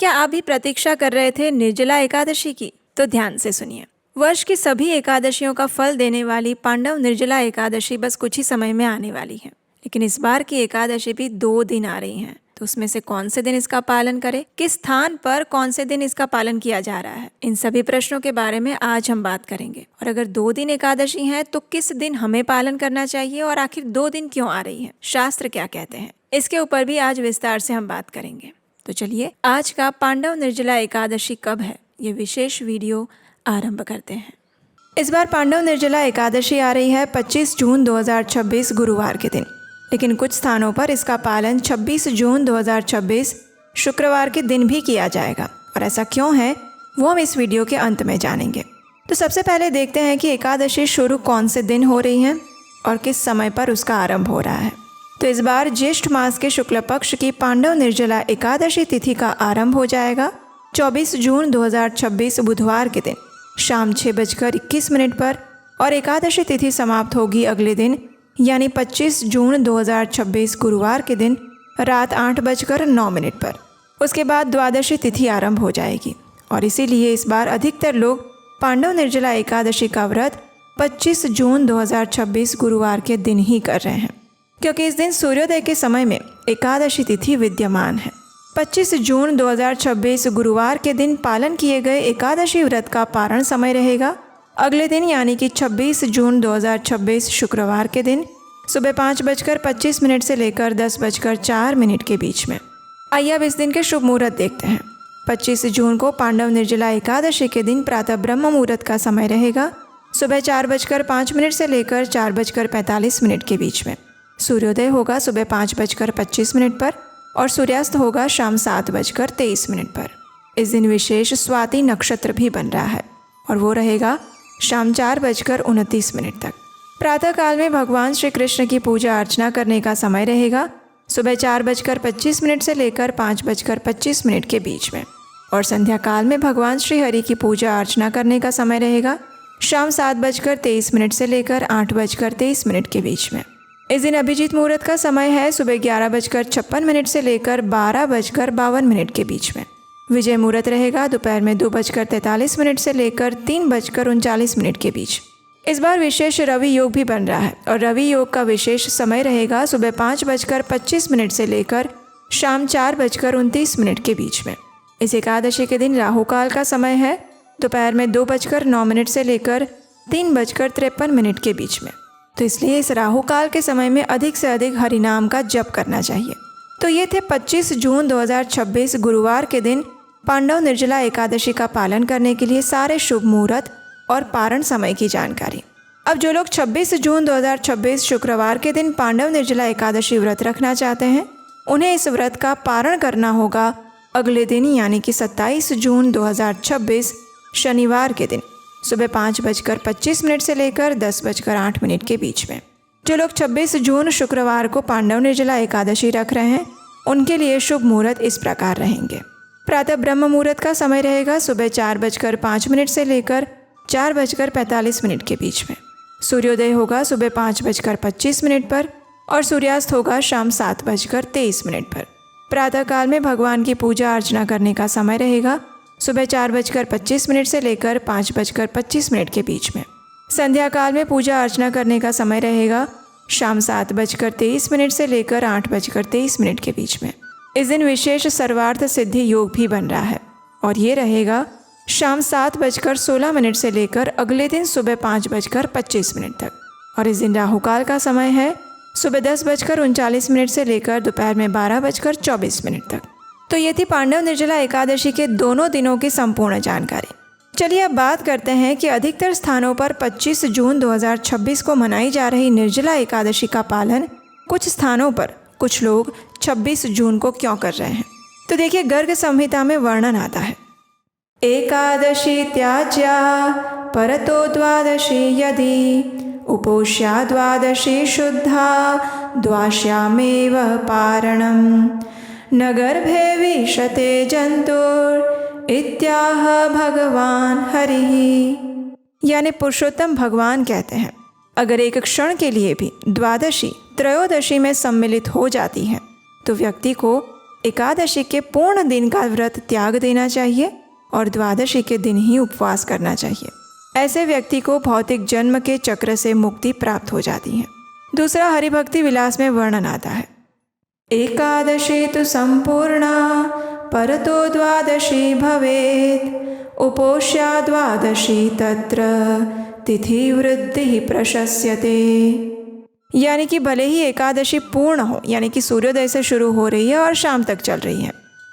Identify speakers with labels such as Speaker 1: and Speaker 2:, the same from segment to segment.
Speaker 1: क्या आप भी प्रतीक्षा कर रहे थे निर्जला एकादशी की? तो ध्यान से सुनिए। वर्ष की सभी एकादशियों का फल देने वाली पांडव निर्जला एकादशी बस कुछ ही समय में आने वाली है, लेकिन इस बार की एकादशी भी 2 दिन आ रही हैं। तो उसमें से कौन से दिन इसका पालन करें, किस स्थान पर कौन से दिन इसका पालन किया जा रहा है, इन सभी प्रश्नों के बारे में आज हम बात करेंगे। और अगर 2 दिन एकादशी है तो किस दिन हमें पालन करना चाहिए और आखिर 2 दिन क्यों आ रही है, शास्त्र क्या कहते हैं, इसके ऊपर भी आज विस्तार से हम बात करेंगे। तो चलिए आज का पांडव निर्जला एकादशी कब है, ये विशेष वीडियो आरंभ करते हैं। इस बार पांडव निर्जला एकादशी आ रही है 25 जून 2026 गुरुवार के दिन, लेकिन कुछ स्थानों पर इसका पालन 26 जून 2026 शुक्रवार के दिन भी किया जाएगा। और ऐसा क्यों है वो हम इस वीडियो के अंत में जानेंगे। तो सबसे पहले देखते हैं कि एकादशी शुरू कौन से दिन हो रही है और किस समय पर उसका आरंभ हो रहा है। तो इस बार ज्येष्ठ मास के शुक्ल पक्ष की पांडव निर्जला एकादशी तिथि का आरंभ हो जाएगा 24 जून 2026 बुधवार के दिन शाम 6:21 पर और एकादशी तिथि समाप्त होगी अगले दिन यानी 25 जून 2026 गुरुवार के दिन रात 8:09 पर। उसके बाद द्वादशी तिथि आरंभ हो जाएगी और इसीलिए इस बार अधिकतर लोग पांडव निर्जला एकादशी का व्रत 25 जून 2026 गुरुवार के दिन ही कर रहे हैं, क्योंकि इस दिन सूर्योदय के समय में एकादशी तिथि विद्यमान है। 25 जून 2026 गुरुवार के दिन पालन किए गए एकादशी व्रत का पारण समय रहेगा अगले दिन यानी कि 26 जून 2026 शुक्रवार के दिन सुबह 5:25 से लेकर 10:04 के बीच में। आइए अब इस दिन के शुभ मुहूर्त देखते हैं। 25 जून को पांडव निर्जला एकादशी के दिन प्रातः ब्रह्म मुहूर्त का समय रहेगा सुबह 4:05 से लेकर 4:45 के बीच में। सूर्योदय होगा सुबह 5:25 पर और सूर्यास्त होगा शाम 7:23 पर। इस दिन विशेष स्वाति नक्षत्र भी बन रहा है और वो रहेगा शाम 4:29 तक। प्रातः काल में भगवान श्री कृष्ण की पूजा अर्चना करने का समय रहेगा सुबह 4:25 से लेकर 5:25 के बीच में और संध्या काल में भगवान श्री हरि की पूजा अर्चना करने का समय रहेगा शाम 7:23 से लेकर 8:23 के बीच में। इस दिन अभिजीत मुहूर्त का समय है सुबह 11:56 से लेकर 12:52 के बीच में। विजय मुहूर्त रहेगा दोपहर में 2:43 से लेकर 3:39 के बीच। इस बार विशेष रवि योग भी बन रहा है और रवि योग का विशेष समय रहेगा सुबह 5:25 से लेकर शाम 4:29 के बीच में। इस एकादशी के दिन राहु काल का समय है दोपहर में 2:09 से लेकर 3:53 के बीच में। तो इसलिए इस राहु काल के समय में अधिक से अधिक हरिनाम का जप करना चाहिए। तो ये थे 25 जून 2026 गुरुवार के दिन पांडव निर्जला एकादशी का पालन करने के लिए सारे शुभ मुहूर्त और पारण समय की जानकारी। अब जो लोग 26 जून 2026 शुक्रवार के दिन पांडव निर्जला एकादशी व्रत रखना चाहते हैं उन्हें इस व्रत का पारण करना होगा अगले दिन यानी कि 27 जून 2026 शनिवार के दिन सुबह 5:25 से लेकर 10:08 के बीच में। जो लोग 26 जून शुक्रवार को पांडव निर्जला एकादशी रख रहे हैं उनके लिए शुभ मुहूर्त इस प्रकार रहेंगे। प्रातः ब्रह्म मुहूर्त का समय रहेगा सुबह 4:05 से लेकर 4:45 के बीच में। सूर्योदय होगा सुबह 5:25 पर और सूर्यास्त होगा शाम 7:23 पर। प्रातः काल में भगवान की पूजा अर्चना करने का समय रहेगा सुबह 4:25 से लेकर 5:25 के बीच में। संध्या काल में पूजा अर्चना करने का समय रहेगा शाम 7:23 से लेकर 8:23 के बीच में। इस दिन विशेष सर्वार्थ सिद्धि योग भी बन रहा है और ये रहेगा शाम 7:16 से लेकर अगले दिन सुबह 5:25 तक। और इस दिन राहु काल का समय है सुबह 10:39 से लेकर दोपहर में 12:24 तक। तो ये थी पांडव निर्जला एकादशी के दोनों दिनों की संपूर्ण जानकारी। चलिए अब बात करते हैं कि अधिकतर स्थानों पर 25 जून 2026 को मनाई जा रही निर्जला एकादशी का पालन कुछ स्थानों पर कुछ लोग 26 जून को क्यों कर रहे हैं। तो देखिए गर्ग संहिता में वर्णन आता है, एकादशी त्याज्या परतो द्वादशी यदि उपोष्या द्वादशी शुद्धा द्वाश्यामेव पारणम न गर्भे विशते जंतुर इत्याह भगवान हरि। यानी पुरुषोत्तम भगवान कहते हैं अगर एक क्षण के लिए भी द्वादशी त्रयोदशी में सम्मिलित हो जाती है तो व्यक्ति को एकादशी के पूर्ण दिन का व्रत त्याग देना चाहिए और द्वादशी के दिन ही उपवास करना चाहिए। ऐसे व्यक्ति को भौतिक जन्म के चक्र से मुक्ति प्राप्त हो जाती है। दूसरा हरिभक्ति विलास में वर्णन आता है, एकादशी तो संपूर्णा परतो द्वादशी भवेत् उपोष्या द्वादशी तत्र तिथि वृद्धि प्रशस्यते। यानी कि भले ही एकादशी पूर्ण हो, यानी कि सूर्योदय से शुरू हो रही है और शाम तक चल रही है,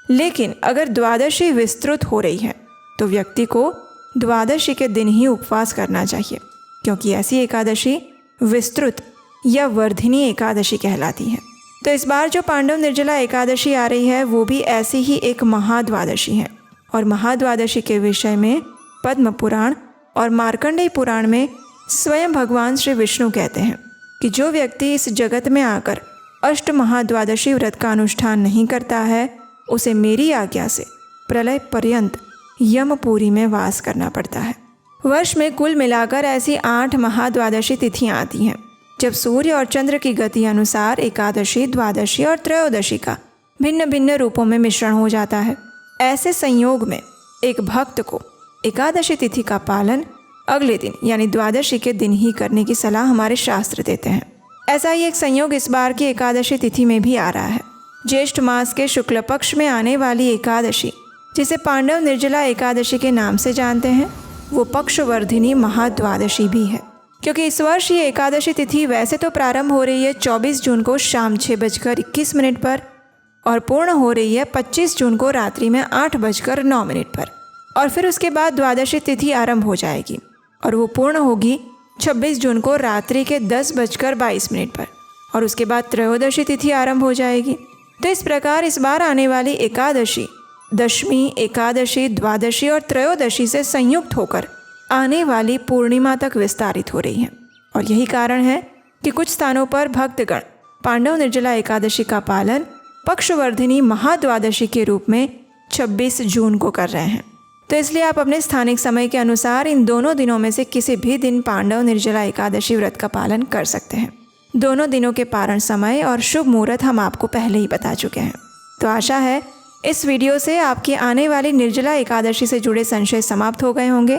Speaker 1: लेकिन अगर द्वादशी विस्तृत हो रही है तो व्यक्ति को द्वादशी के दिन ही उपवास करना चाहिए, क्योंकि ऐसी एकादशी विस्तृत या वर्धिनी एकादशी कहलाती है। तो इस बार जो पांडव निर्जला एकादशी आ रही है वो भी ऐसी ही एक महाद्वादशी है। और महाद्वादशी के विषय में पद्म पुराण और मार्कंडेय पुराण में स्वयं भगवान श्री विष्णु कहते हैं कि जो व्यक्ति इस जगत में आकर अष्ट महाद्वादशी व्रत का अनुष्ठान नहीं करता है उसे मेरी आज्ञा से प्रलय पर्यंत यमपुरी में वास करना पड़ता है। वर्ष में कुल मिलाकर ऐसी 8 महाद्वादशी तिथियां आती हैं, जब सूर्य और चंद्र की गति अनुसार एकादशी, द्वादशी और त्रयोदशी का भिन्न भिन्न रूपों में मिश्रण हो जाता है। ऐसे संयोग में एक भक्त को एकादशी तिथि का पालन अगले दिन यानी द्वादशी के दिन ही करने की सलाह हमारे शास्त्र देते हैं। ऐसा ही एक संयोग इस बार की एकादशी तिथि में भी आ रहा है। ज्येष्ठ मास के शुक्ल पक्ष में आने वाली एकादशी, जिसे पांडव निर्जला एकादशी के नाम से जानते हैं, वो पक्षवर्धिनी महाद्वादशी भी है। क्योंकि इस वर्ष ये एकादशी तिथि वैसे तो प्रारंभ हो रही है 24 जून को शाम 6:21 पर और पूर्ण हो रही है 25 जून को रात्रि में 8:09 पर, और फिर उसके बाद द्वादशी तिथि आरंभ हो जाएगी और वो पूर्ण होगी 26 जून को रात्रि के 10:22 पर, और उसके बाद त्रयोदशी तिथि आरंभ हो जाएगी। तो इस प्रकार इस बार आने वाली एकादशी दशमी, एकादशी, द्वादशी और त्रयोदशी से संयुक्त होकर आने वाली पूर्णिमा तक विस्तारित हो रही है। और यही कारण है कि कुछ स्थानों पर भक्तगण पांडव निर्जला एकादशी का पालन पक्षवर्धिनी महाद्वादशी के रूप में 26 जून को कर रहे हैं। तो इसलिए आप अपने स्थानिक समय के अनुसार इन दोनों दिनों में से किसी भी दिन पांडव निर्जला एकादशी व्रत का पालन कर सकते हैं। दोनों दिनों के पारण समय और शुभ मुहूर्त हम आपको पहले ही बता चुके हैं। तो आशा है इस वीडियो से आपकी आने वाली निर्जला एकादशी से जुड़े संशय समाप्त हो गए होंगे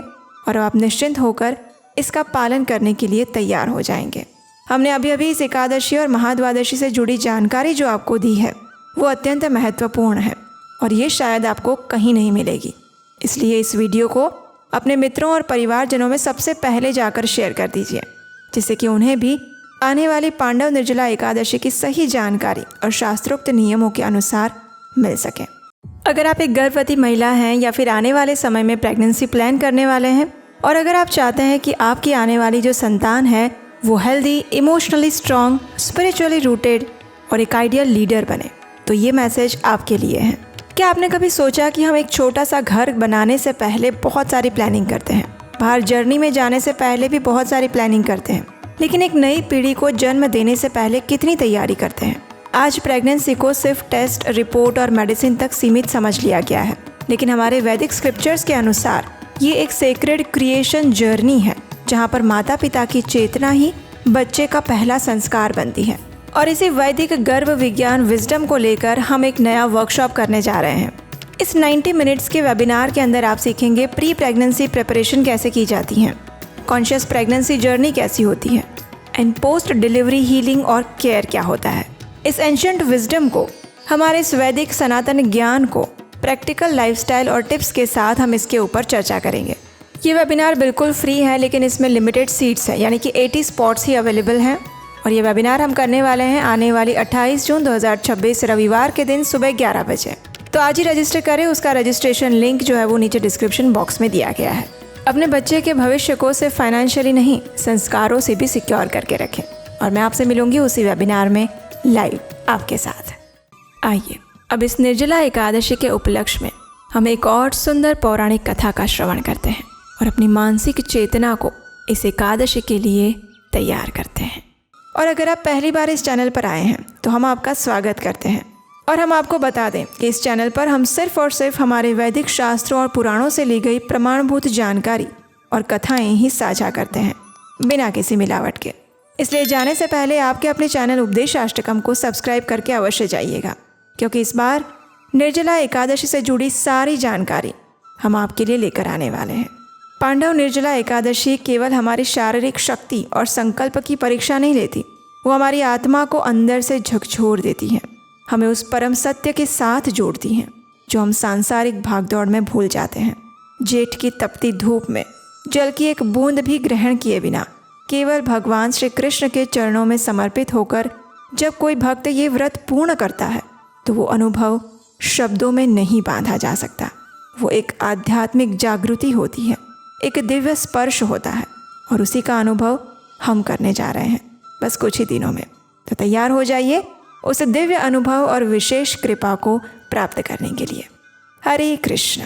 Speaker 1: और आप निश्चिंत होकर इसका पालन करने के लिए तैयार हो जाएंगे। हमने अभी अभी इस एकादशी और महाद्वादशी से जुड़ी जानकारी जो आपको दी है वो अत्यंत महत्वपूर्ण है और ये शायद आपको कहीं नहीं मिलेगी। इसलिए इस वीडियो को अपने मित्रों और परिवारजनों में सबसे पहले जाकर शेयर कर दीजिए, जिससे कि उन्हें भी आने वाली पांडव निर्जला एकादशी की सही जानकारी और शास्त्रोक्त नियमों के अनुसार मिल सके। अगर आप एक गर्भवती महिला हैं या फिर आने वाले समय में प्रेगनेंसी प्लान करने वाले हैं और अगर आप चाहते हैं कि आपकी आने वाली जो संतान है वो healthy, emotionally strong, spiritually rooted और एक आइडियल लीडर बने, तो ये मैसेज आपके लिए है। क्या आपने कभी सोचा कि हम एक छोटा सा घर बनाने से पहले बहुत सारी प्लानिंग करते हैं, बाहर जर्नी में जाने से पहले भी बहुत सारी प्लानिंग करते हैं, लेकिन एक नई पीढ़ी को जन्म देने से पहले कितनी तैयारी करते हैं। आज प्रेगनेंसी को सिर्फ टेस्ट, रिपोर्ट और मेडिसिन तक सीमित समझ लिया गया है, लेकिन हमारे वैदिक स्क्रिप्चर्स के अनुसार ये एक सेक्रेड क्रिएशन जर्नी है, जहाँ पर माता पिता की चेतना ही बच्चे का पहला संस्कार बनती है। और इसी वैदिक गर्भ विज्ञान विजडम को लेकर हम एक नया वर्कशॉप करने जा रहे हैं। इस 90 मिनट्स के वेबिनार के अंदर आप सीखेंगे प्री प्रेगनेंसी प्रिपरेशन कैसे की जाती है, कॉन्शियस प्रेगनेंसी जर्नी कैसी होती है, एंड पोस्ट डिलीवरी हीलिंग और केयर क्या होता है। इस एंशिएंट विजडम को, हमारे इस वैदिक सनातन ज्ञान को प्रैक्टिकल लाइफस्टाइल और टिप्स के साथ हम इसके ऊपर चर्चा करेंगे। ये वेबिनार बिल्कुल फ्री है, लेकिन इसमें लिमिटेड सीट्स है, यानी कि 80 स्पॉट्स ही अवेलेबल हैं। और ये वेबिनार हम करने वाले हैं आने वाली 28 जून 2026 रविवार के दिन सुबह 11 बजे। तो आज ही रजिस्टर करें। उसका रजिस्ट्रेशन लिंक जो है वो नीचे डिस्क्रिप्शन बॉक्स में दिया गया है। अपने बच्चे के भविष्य को सिर्फ फाइनेंशियली नहीं, संस्कारों से भी सिक्योर करके रखें। और मैं आपसे मिलूंगी उसी वेबिनार में लाइव आपके साथ। आइए अब इस निर्जला एकादशी के उपलक्ष्य में हम एक और सुंदर पौराणिक कथा का श्रवण करते हैं और अपनी मानसिक चेतना को इस एकादशी के लिए तैयार करते हैं। और अगर आप पहली बार इस चैनल पर आए हैं तो हम आपका स्वागत करते हैं और हम आपको बता दें कि इस चैनल पर हम सिर्फ और सिर्फ हमारे वैदिक शास्त्रों और पुराणों से ली गई प्रमाणभूत जानकारी और कथाएं ही साझा करते हैं, बिना किसी मिलावट के। इसलिए जाने से पहले आपके अपने चैनल उपदेशाष्टकम को सब्सक्राइब करके अवश्य जाइएगा, क्योंकि इस बार निर्जला एकादशी से जुड़ी सारी जानकारी हम आपके लिए लेकर आने वाले हैं। पांडव निर्जला एकादशी केवल हमारी शारीरिक शक्ति और संकल्प की परीक्षा नहीं लेती, वो हमारी आत्मा को अंदर से झकझोर देती है, हमें उस परम सत्य के साथ जोड़ती हैं जो हम सांसारिक भागदौड़ में भूल जाते हैं। जेठ की तपती धूप में जल की एक बूंद भी ग्रहण किए बिना केवल भगवान श्री कृष्ण के चरणों में समर्पित होकर जब कोई भक्त ये व्रत पूर्ण करता है तो वो अनुभव शब्दों में नहीं बांधा जा सकता। वो एक आध्यात्मिक जागृति होती है, एक दिव्य स्पर्श होता है, और उसी का अनुभव हम करने जा रहे हैं बस कुछ ही दिनों में। तो तैयार हो जाइए उस दिव्य अनुभव और विशेष कृपा को प्राप्त करने के लिए। हरे कृष्ण।